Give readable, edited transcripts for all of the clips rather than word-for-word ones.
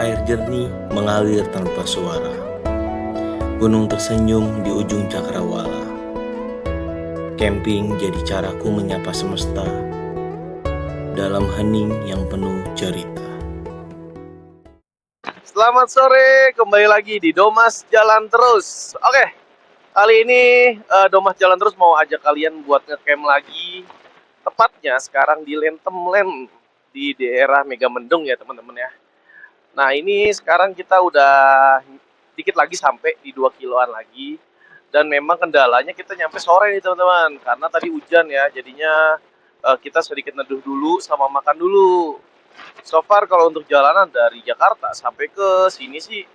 air jernih mengalir tanpa suara. Gunung tersenyum di ujung cakrawala. Camping jadi caraku menyapa semesta dalam hening yang penuh cerita. Selamat sore, kembali lagi di Domas Jalan Terus. Oke, kali ini Domas Jalan Terus mau ajak kalian buat ngecamp lagi. Tepatnya sekarang di Lentemlen di daerah Megamendung ya teman-teman ya. Nah ini sekarang kita udah dikit lagi sampai di 2 kiloan lagi. Dan memang kendalanya kita nyampe sore nih teman-teman. Karena tadi hujan ya, jadinya kita sedikit neduh dulu sama makan dulu. So far kalau untuk jalanan dari Jakarta sampai ke sini sih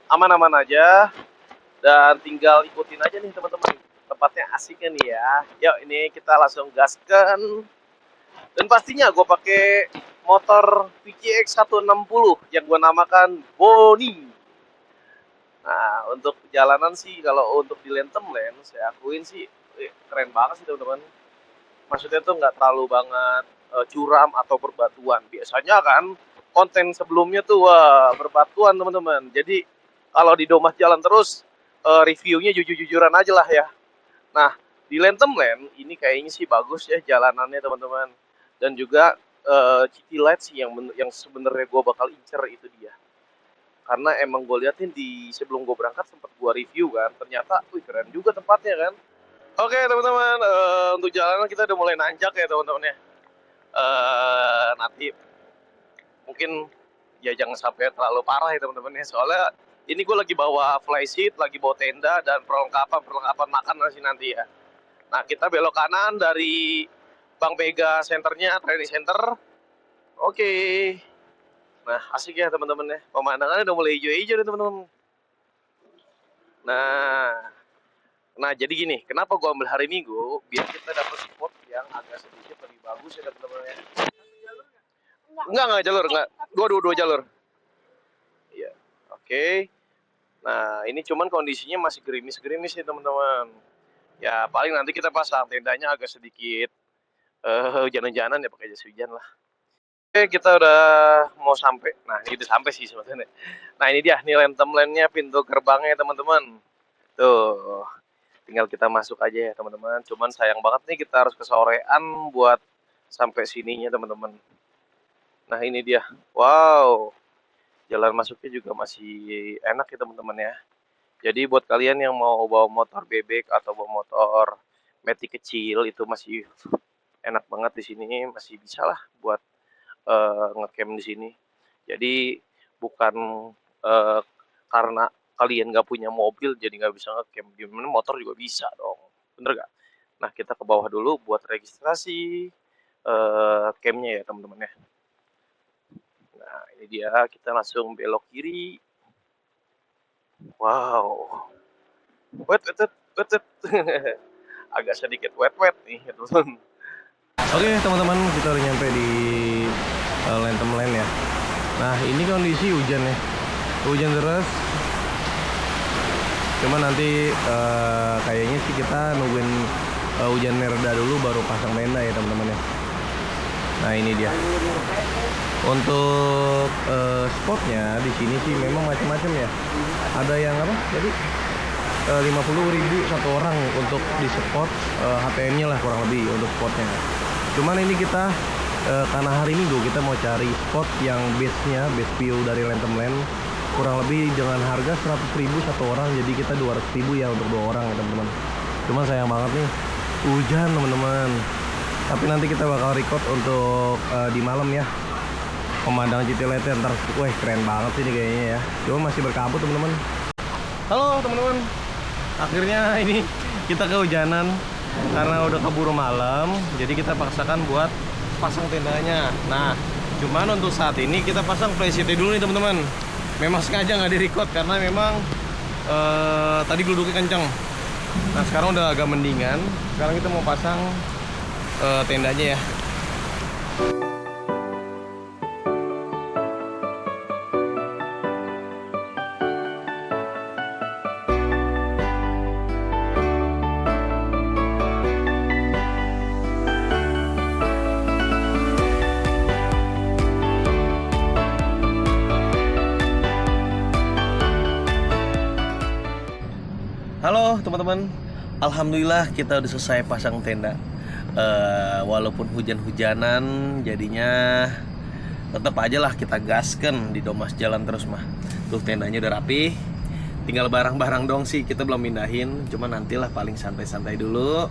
aman-aman aja. Dan tinggal ikutin aja nih teman-teman. Tempatnya asiknya nih ya. Yuk ini kita langsung gaskan. Dan pastinya gue pakai motor VCX 160 yang gue namakan Boni. Nah, untuk jalanan sih kalau untuk di Lentemlen saya akuin sih keren banget sih teman-teman. Maksudnya tuh nggak terlalu banget curam atau berbatuan. Biasanya kan konten sebelumnya tuh wah berbatuan teman-teman. Jadi kalau di Domas Jalan Terus reviewnya jujur-jujuran aja lah ya. Nah, di Lentemlen ini kayaknya sih bagus ya jalanannya teman-teman. Dan juga City Light sih yang sebenarnya gue bakal incer itu dia. Karena emang gue liatin di sebelum gue berangkat sempat gue review kan, ternyata wih keren juga tempatnya kan. Oke teman-teman, untuk jalanan kita udah mulai nanjak ya teman-teman ya. Nanti mungkin ya jangan sampai terlalu parah ya teman-teman ya. Soalnya ini gue lagi bawa flysheet, lagi bawa tenda dan perlengkapan makan nanti ya. Nah kita belok kanan dari Bank Mega Centernya, training center. Oke. Nah asik ya teman-teman ya. Pemandangannya udah mulai hijau-hijau nih teman-teman. Nah jadi gini, kenapa gue ambil hari Minggu? Biar kita dapat spot yang agak sedikit lebih bagus ya teman-teman ya. Enggak jalur, enggak. Dua jalur. Iya, oke. Nah ini cuman kondisinya masih gerimis-gerimis nih teman-teman. Ya paling nanti kita pasang tendanya agak sedikit hujan-hujanan ya pakai jas hujan lah. Oke kita udah mau sampai. Nah ini udah sampai sih sebetulnya. Nah ini dia, nih Lentemlennya pintu gerbangnya teman-teman. Tuh. Tinggal kita masuk aja ya teman-teman. Cuman sayang banget nih kita harus kesorean buat sampai sininya teman-teman. Nah ini dia. Wow. Jalan masuknya juga masih enak ya teman-teman ya. Jadi buat kalian yang mau bawa motor bebek atau bawa motor Matic kecil itu masih enak banget di sini, masih bisa lah buat ngecamp di sini. Jadi bukan karena kalian nggak punya mobil jadi nggak bisa ngecamp, gimana motor juga bisa dong, bener gak? Nah kita ke bawah dulu buat registrasi campnya ya teman-teman ya. Nah ini dia, kita langsung belok kiri. Wow, wet agak sedikit wet nih teman-teman. Oke teman-teman, kita udah nyampe di Lentemlen ya. Nah ini kondisi hujan ya, hujan deras. Cuma nanti kayaknya sih kita nungguin hujan mereda dulu baru pasang tenda ya teman-teman ya. Nah ini dia. Untuk spotnya di sini sih memang macam-macam ya. Ada yang apa? Jadi 50.000 satu orang untuk di spot, HTM-nya lah kurang lebih untuk spotnya. Cuman ini kita karena hari Minggu kita mau cari spot yang base view dari Lentemlen kurang lebih dengan harga 100.000 satu orang, jadi kita 200.000 ya untuk 2 orang ya teman-teman. Cuman sayang banget nih hujan teman-teman. Tapi nanti kita bakal record untuk di malam ya. Pemandangan City Light ntar, wah keren banget sih ini kayaknya ya. Cuma masih berkabut teman-teman. Halo teman-teman. Akhirnya ini kita kehujanan karena udah keburu malam, jadi kita paksakan buat pasang tendanya. Nah, cuman untuk saat ini kita pasang flysheet dulu nih teman-teman. Memang sengaja nggak di-record karena memang tadi geluduknya kenceng. Nah sekarang udah agak mendingan. Sekarang kita mau pasang tendanya ya. teman-teman, alhamdulillah kita udah selesai pasang tenda. Walaupun hujan-hujanan, jadinya tetap aja lah kita gasken di Domas Jalan Terus mah. Tuh tendanya udah rapi, tinggal barang-barang dong sih kita belum pindahin. Cuma nantilah paling santai-santai dulu.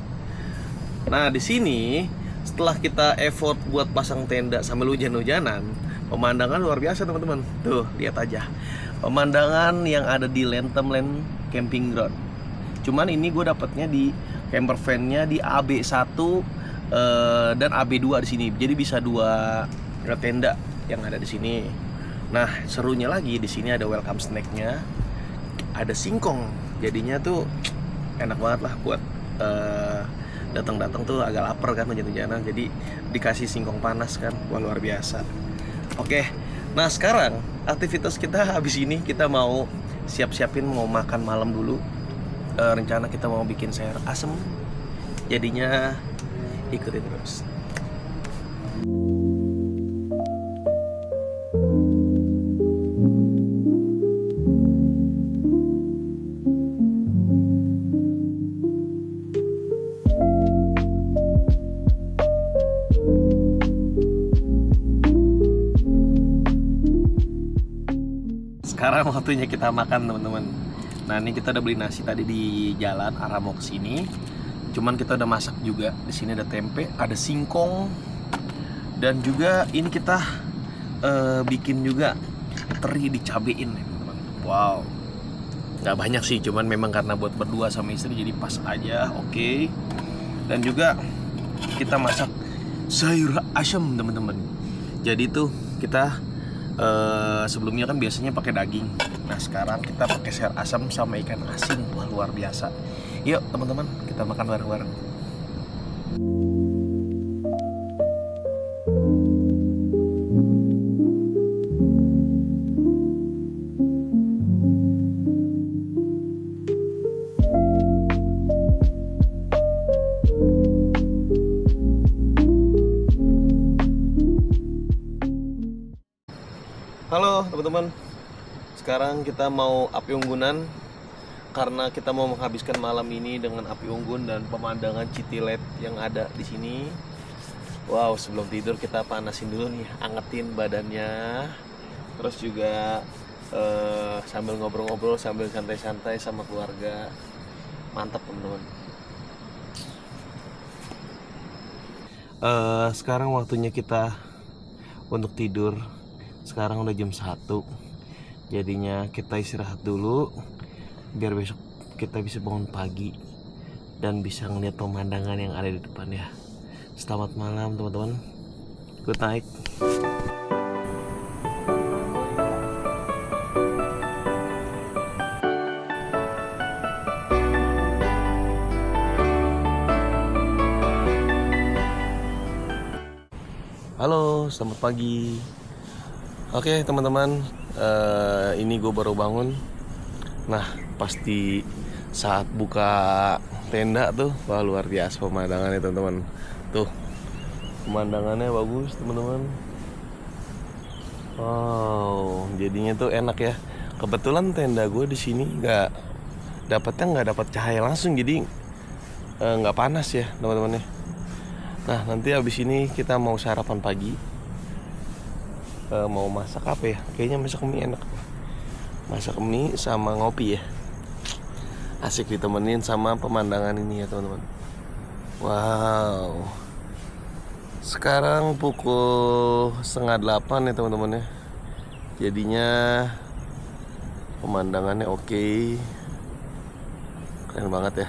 Nah di sini setelah kita effort buat pasang tenda sambil hujan-hujanan, pemandangan luar biasa teman-teman. Tuh lihat aja pemandangan yang ada di Lentemlen Camping Ground. Cuman ini gue dapatnya di camper van-nya di AB1 dan AB2 di sini. Jadi bisa dua tenda yang ada di sini. Nah serunya lagi di sini ada welcome snack-nya, ada singkong. Jadinya tuh enak banget lah buat datang-datang tuh agak lapar kan hujan-hujanan. Jadi dikasih singkong panas kan, wah luar biasa. Oke, nah sekarang aktivitas kita habis ini kita mau siap-siapin mau makan malam dulu. Rencana kita mau bikin sayur asem. Jadinya ikutin terus. Sekarang waktunya kita makan teman-teman. Nah ini kita udah beli nasi tadi di jalan arah mau kesini. Cuman kita udah masak juga. Di sini ada tempe, ada singkong, dan juga ini kita bikin juga teri dicabein teman-teman. Wow, nggak banyak sih, cuman memang karena buat berdua sama istri jadi pas aja. Oke. Dan juga kita masak sayur asem teman-teman. Jadi tuh kita sebelumnya kan biasanya pakai daging. Nah sekarang kita pakai sayur asam sama ikan asin. Wah luar biasa. Yuk teman-teman kita makan bareng-bareng. Halo teman-teman, sekarang kita mau api unggunan karena kita mau menghabiskan malam ini dengan api unggun dan pemandangan City Lab yang ada di sini. Wow, sebelum tidur kita panasin dulu nih, angetin badannya. Terus juga sambil ngobrol-ngobrol, sambil santai-santai sama keluarga. Mantap teman-teman. Sekarang waktunya kita untuk tidur. Sekarang udah jam 1. Jadinya kita istirahat dulu biar besok kita bisa bangun pagi dan bisa ngeliat pemandangan yang ada di depan ya. Selamat malam teman-teman. Good night. Halo, selamat pagi. Oke teman-teman, ini gue baru bangun. Nah pasti saat buka tenda tuh, wah luar biasa pemandangannya teman-teman. Tuh pemandangannya bagus teman-teman. Wow, jadinya tuh enak ya. Kebetulan tenda gue di sini nggak dapat cahaya langsung, jadi nggak panas ya teman-teman ya. Nah nanti habis ini kita mau sarapan pagi. Mau masak apa ya? Kayaknya masak mie enak. Masak mie sama ngopi ya. Asik ditemenin sama pemandangan ini ya teman-teman. Wow. Sekarang pukul 7:30 ya teman-teman ya. Jadinya pemandangannya oke. Keren banget ya.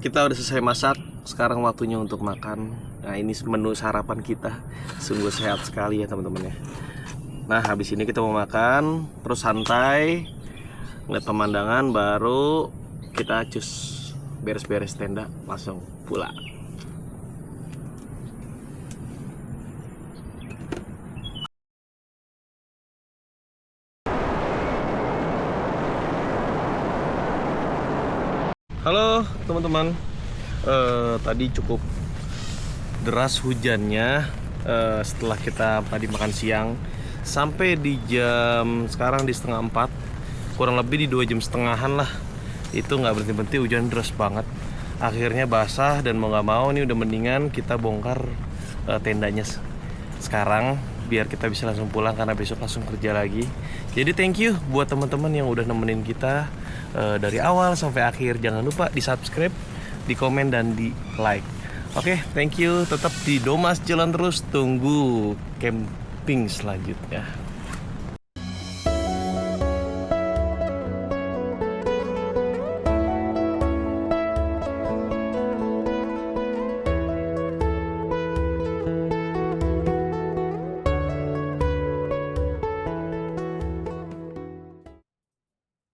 Kita udah selesai masak, sekarang waktunya untuk makan. Nah ini menu sarapan kita, sungguh sehat sekali ya teman-teman ya. Nah habis ini kita mau makan, terus santai, ngeliat pemandangan, baru kita cus beres-beres tenda, langsung pulang. Halo teman-teman, tadi cukup deras hujannya setelah kita tadi makan siang sampai di jam sekarang di setengah 4, kurang lebih di 2 jam setengahan lah. Itu nggak berhenti-berhenti, hujan deras banget. Akhirnya basah dan mau nggak mau nih udah mendingan kita bongkar tendanya sekarang biar kita bisa langsung pulang karena besok langsung kerja lagi. Jadi thank you buat teman-teman yang udah nemenin kita dari awal sampai akhir. Jangan lupa di subscribe, di komen dan di like. Oke, thank you. Tetap di Domas Jalan Terus. Tunggu camping selanjutnya.